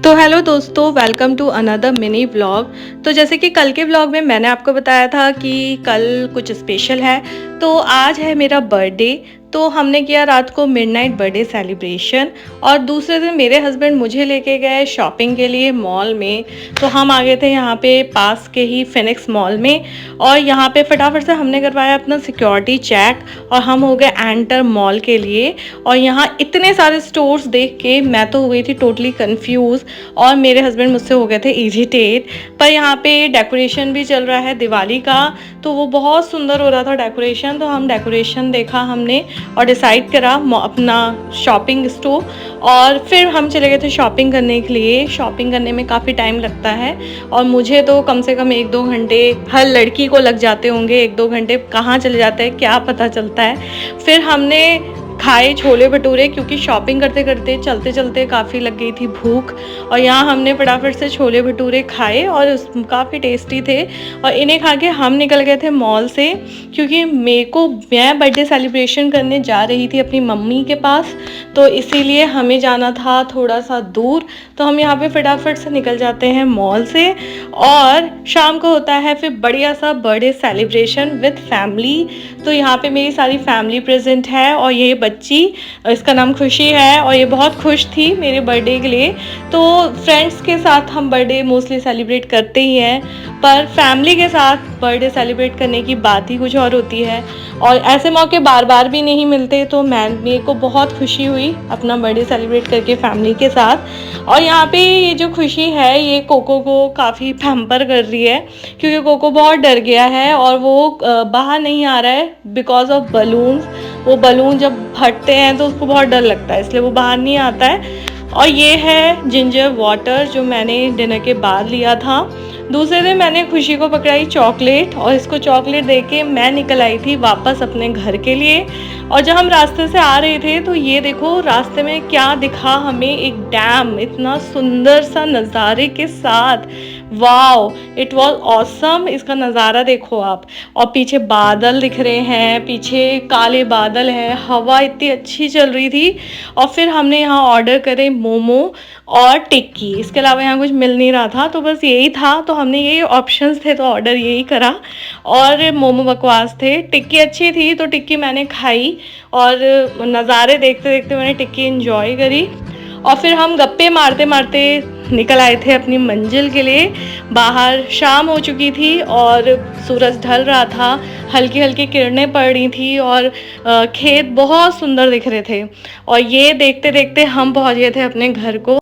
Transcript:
तो हेलो दोस्तों, welcome to another mini vlog. तो जैसे कि कल के व्लॉग में मैंने आपको बताया था कि कल कुछ स्पेशल है, तो आज है मेरा बर्थडे। तो हमने किया रात को मिडनाइट बर्थडे सेलिब्रेशन और दूसरे दिन मेरे हस्बैंड मुझे लेके गए शॉपिंग के लिए मॉल में। तो हम आ गए थे यहाँ पे पास के ही फिनिक्स मॉल में और यहाँ पे फटाफट से हमने करवाया अपना सिक्योरिटी चेक और हम हो गए एंटर मॉल के लिए। और यहाँ इतने सारे स्टोर्स देख के मैं तो हो गई थी टोटली कंफ्यूज और मेरे हस्बैंड मुझसे हो गए थे इरिटेट। पर यहाँ पे डेकोरेशन भी चल रहा है दिवाली का, तो वो बहुत सुंदर हो रहा था डेकोरेशन। तो हम डेकोरेशन देखा हमने और डिसाइड करा अपना शॉपिंग स्टोर और फिर हम चले गए थे शॉपिंग करने के लिए। शॉपिंग करने में काफ़ी टाइम लगता है और मुझे तो कम से कम 1-2 घंटे, हर लड़की को लग जाते होंगे 1-2 घंटे, कहाँ चले जाते हैं क्या पता चलता है। फिर हमने खाए छोले भटूरे क्योंकि शॉपिंग करते करते चलते चलते काफ़ी लग गई थी भूख। और यहाँ हमने फटाफट से छोले भटूरे खाए और काफ़ी टेस्टी थे। और इन्हें खा के हम निकल गए थे मॉल से क्योंकि मैं बर्थडे सेलिब्रेशन करने जा रही थी अपनी मम्मी के पास, तो इसीलिए हमें जाना था थोड़ा सा दूर। तो हम यहाँ पे फटाफट से निकल जाते हैं मॉल से और शाम को होता है फिर बढ़िया सा बर्थडे सेलिब्रेशन विद फैमिली। तो यहाँ पे मेरी सारी फैमिली प्रेजेंट है और ये बच्ची, इसका नाम खुशी है और ये बहुत खुश थी मेरे बर्थडे के लिए। तो फ्रेंड्स के साथ हम बर्थडे मोस्टली सेलिब्रेट करते ही हैं, पर फैमिली के साथ बर्थडे सेलिब्रेट करने की बात ही कुछ और होती है और ऐसे मौके बार बार भी नहीं मिलते। तो मेरे को बहुत खुशी हुई अपना बर्थडे सेलिब्रेट करके फैमिली के साथ। और यहाँ पे ये जो खुशी है ये कोको को काफ़ी पैम्पर कर रही है क्योंकि कोको बहुत डर गया है और वो बाहर नहीं आ रहा है बिकॉज ऑफ बलून्स। वो बलून जब फटते हैं तो उसको बहुत डर लगता है, इसलिए वो बाहर नहीं आता है। और ये है जिंजर वाटर जो मैंने डिनर के बाद लिया था। दूसरे दिन मैंने खुशी को पकड़ाई चॉकलेट और इसको चॉकलेट देके मैं निकल आई थी वापस अपने घर के लिए। और जब हम रास्ते से आ रहे थे तो ये देखो रास्ते में क्या दिखा हमें, एक डैम इतना सुंदर सा नज़ारे के साथ। Wow, it was awesome. इसका नज़ारा देखो आप, और पीछे बादल दिख रहे हैं, पीछे काले बादल हैं, हवा इतनी अच्छी चल रही थी। और फिर हमने यहाँ ऑर्डर करे मोमो और टिक्की, इसके अलावा यहाँ कुछ मिल नहीं रहा था तो बस यही था। तो हमने यही ऑप्शंस थे तो ऑर्डर यही करा। और मोमो बकवास थे, टिक्की अच्छी थी तो टिक्की मैंने खाई और नज़ारे देखते देखते मैंने टिक्की एंजॉय करी। और फिर हम गप्पे मारते मारते निकल आए थे अपनी मंजिल के लिए। बाहर शाम हो चुकी थी और सूरज ढल रहा था, हल्की हल्की किरणें पड़ रही थी और खेत बहुत सुंदर दिख रहे थे। और ये देखते देखते हम पहुंच गए थे अपने घर को।